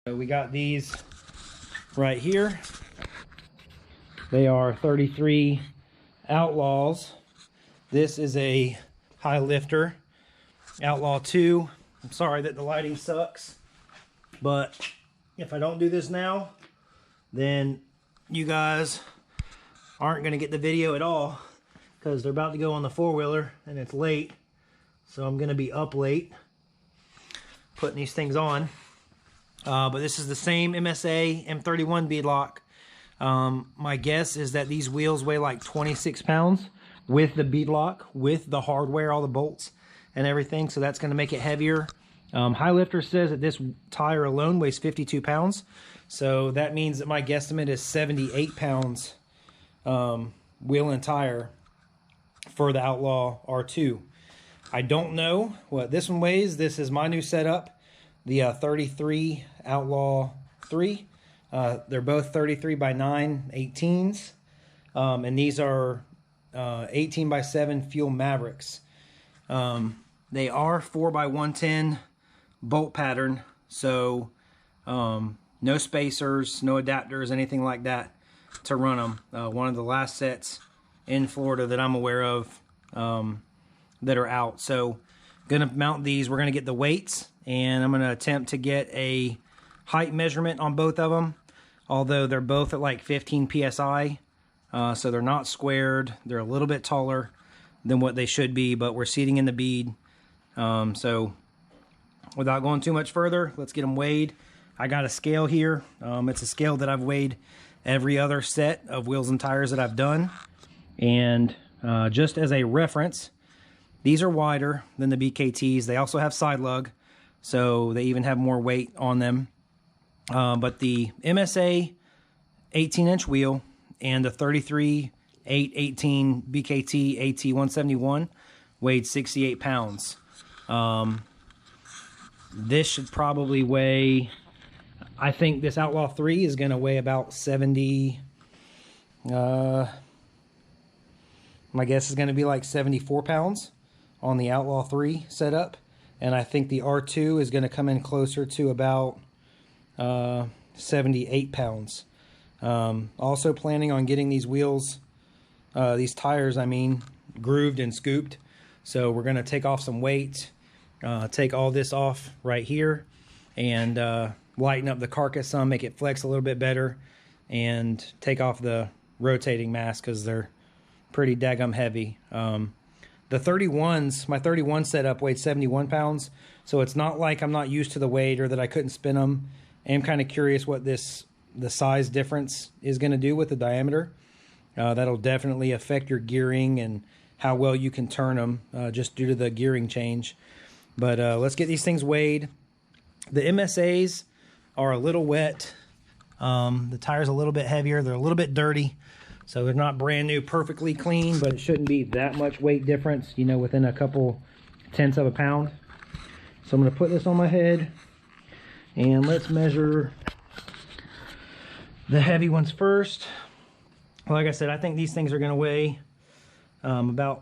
So we got these right here. They are 33 Outlaws. This is a Highlifter Outlaw 2. I'm sorry that the lighting sucks, but if I don't do this now, then you guys aren't going to get the video at all, because they're about to go on the four-wheeler and it's late. So I'm going to be up late putting these things on. But this is the same MSA M31 bead lock. My guess is that these wheels weigh like 26 pounds with the bead lock, with the hardware, all the bolts and everything. So that's going to make it heavier. Highlifter says that this tire alone weighs 52 pounds. So that means that my guesstimate is 78 pounds wheel and tire for the Outlaw R2. I don't know what this one weighs. This is my new setup, the 33 Outlaw 3. They're both 33 by 9 18s, and these are 18 by 7 fuel Mavericks. They are 4 by 110 bolt pattern, so no spacers, no adapters, anything like that to run them. One of the last sets in Florida that I'm aware of that are out. So gonna mount these. We're gonna get the weights, and I'm gonna attempt to get a height measurement on both of them, although they're both at like 15 psi, so they're not squared. They're a little bit taller than what they should be, but we're seating in the bead. So without going too much further, let's get them weighed. I got a scale here. It's a scale that I've weighed every other set of wheels and tires that I've done, and just as a reference, these are wider than the BKTs. They also have side lug, so they even have more weight on them. But the MSA 18-inch wheel and the 33 818 BKT AT171 weighed 68 pounds. This should probably weigh, I think this Outlaw 3 is going to weigh about 70, my guess is going to be like 74 pounds on the Outlaw 3 setup. And I think the R2 is going to come in closer to about 78 pounds. Also planning on getting these wheels, these tires, I mean, grooved and scooped. So we're going to take off some weight, take all this off right here, and lighten up the carcass some, make it flex a little bit better, and take off the rotating mass because they're pretty daggum heavy. The 31s, my 31 setup weighed 71 pounds, so it's not like I'm not used to the weight or that I couldn't spin them. I'm kind of curious what the size difference is going to do with the diameter. That'll definitely affect your gearing and how well you can turn them, just due to the gearing change. But let's get these things weighed. The MSAs are a little wet. The tire's a little bit heavier. They're a little bit dirty. So they're not brand new, perfectly clean, but it shouldn't be that much weight difference, you know, within a couple tenths of a pound. So I'm going to put this on my head, and let's measure the heavy ones first. Like I said, I think these things are going to weigh about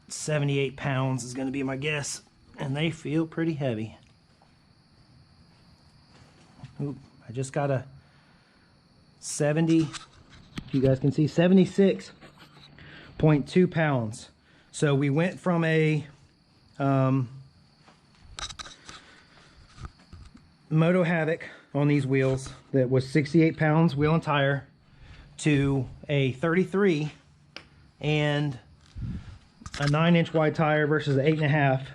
78 pounds is going to be my guess, and they feel pretty heavy. Oop, I just got a 70. You guys can see 76.2 pounds. So we went from a Moto Havoc on these wheels that was 68 pounds wheel and tire to a 33 and a 9-inch wide tire versus an 8.5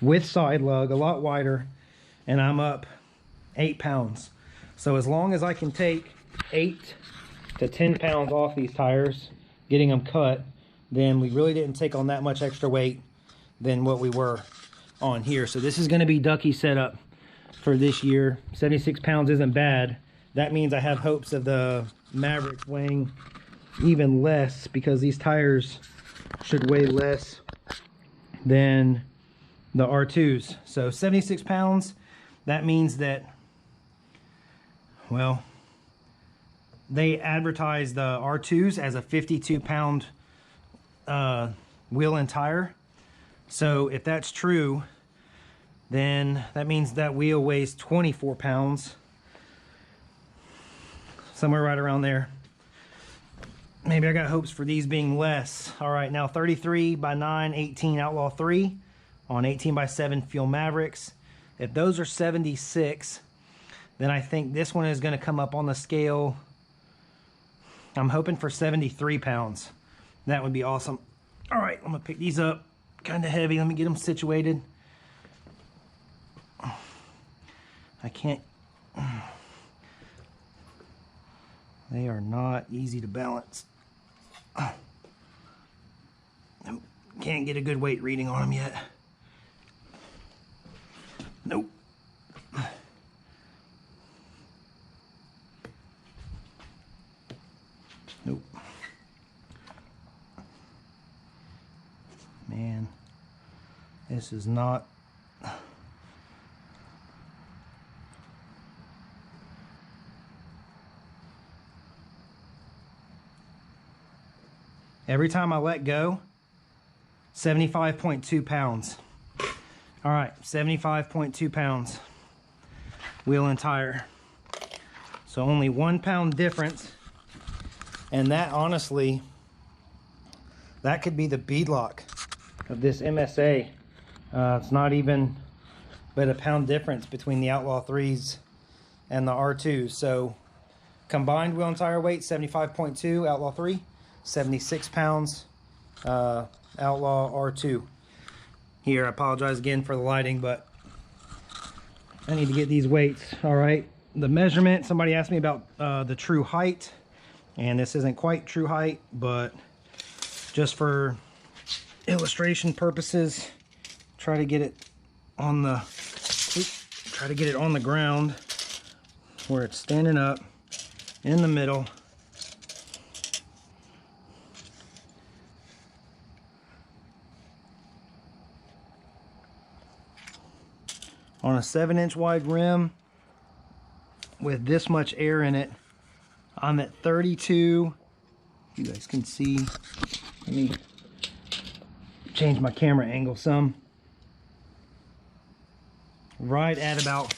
with side lug, a lot wider, and I'm up 8 pounds. So as long as I can take 8 to 10 pounds off these tires, getting them cut, then we really didn't take on that much extra weight than what we were on here. So this is going to be Ducky setup for this year. 76 pounds isn't bad. That means I have hopes of the Maverick weighing even less, because these tires should weigh less than the R2s. So 76 pounds, that means that, well, they advertise the R2s as a 52-pound wheel and tire. So if that's true, then that means that wheel weighs 24 pounds. somewhere right around there. Maybe I got hopes for these being less. All right, now 33 by 9, 18 Outlaw 3 on 18 by 7 Fuel Mavericks. If those are 76, then I think this one is going to come up on the scale. I'm hoping for 73 pounds. That would be awesome. All right, I'm going to pick these up. Kind of heavy. Let me get them situated. I can't. They are not easy to balance. Can't get a good weight reading on them yet. Nope. Nope. Man, this is not. Every time I let go, 75.2 pounds. All right, 75.2 pounds, wheel and tire. So only 1 pound difference. And that, honestly, that could be the beadlock of this MSA. It's not even but a pound difference between the Outlaw 3s and the R2s. So combined wheel and tire weight, 75.2 Outlaw 3, 76 pounds Outlaw R2. Here, I apologize again for the lighting, but I need to get these weights. All right, the measurement, somebody asked me about the true height, and this isn't quite true height, but just for illustration purposes, try to get it on the ground where it's standing up in the middle. On a 7-inch wide rim with this much air in it, I'm at 32. You guys can see. Let me change my camera angle some. Right at about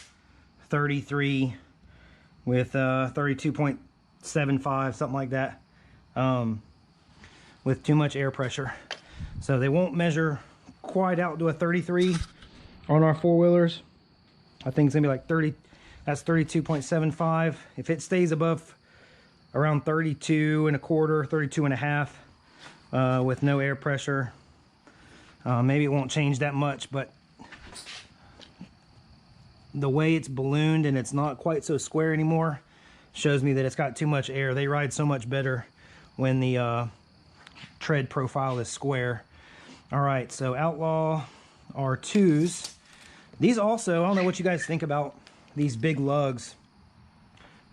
33 with 32.75, something like that, with too much air pressure. So they won't measure quite out to a 33 on our four-wheelers. I think it's gonna be like 30, that's 32.75. If it stays above around 32 and a quarter, 32 and a half, with no air pressure, maybe it won't change that much, but the way it's ballooned and it's not quite so square anymore shows me that it's got too much air. They ride so much better when the tread profile is square. All right, so Outlaw R2s. These also, I don't know what you guys think about these big lugs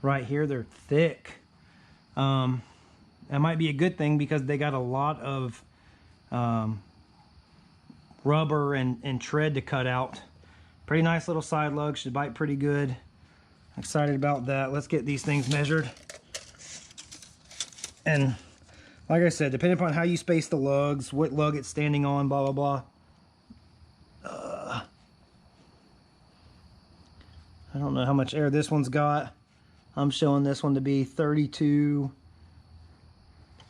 right here. They're thick. That might be a good thing because they got a lot of rubber and tread to cut out. Pretty nice little side lug, should bite pretty good. Excited about that. Let's get these things measured. And like I said, depending upon how you space the lugs, what lug it's standing on, blah, blah, blah. I don't know how much air this one's got. I'm showing this one to be 32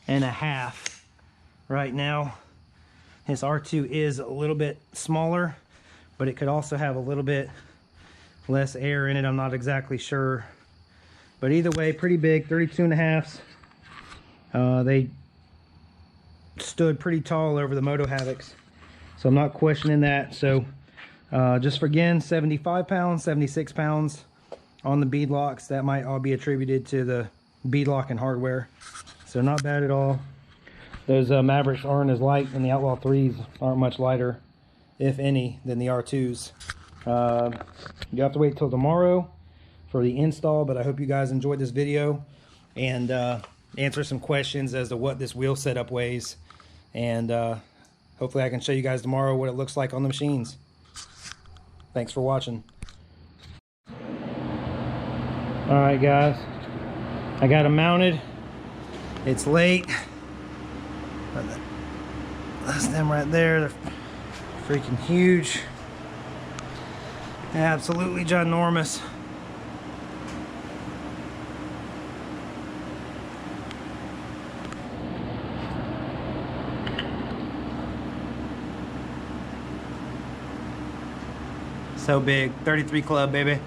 and a half right now. His R2 is a little bit smaller, but it could also have a little bit less air in it. I'm not exactly sure. But either way, pretty big, 32 and a halves. They stood pretty tall over the Moto Havocs, so I'm not questioning that. So just for, again, 75 pounds, 76 pounds on the bead locks. That might all be attributed to the bead lock and hardware. So not bad at all. Those Mavericks aren't as light, and the Outlaw 3s aren't much lighter, if any, than the R2s. You have to wait till tomorrow for the install, but I hope you guys enjoyed this video and answer some questions as to what this wheel setup weighs. And hopefully I can show you guys tomorrow what it looks like on the machines. Thanks for watching. All right, guys, I got them mounted. It's late. That's them right there. They're freaking huge. Absolutely ginormous. So big. 33 club, baby.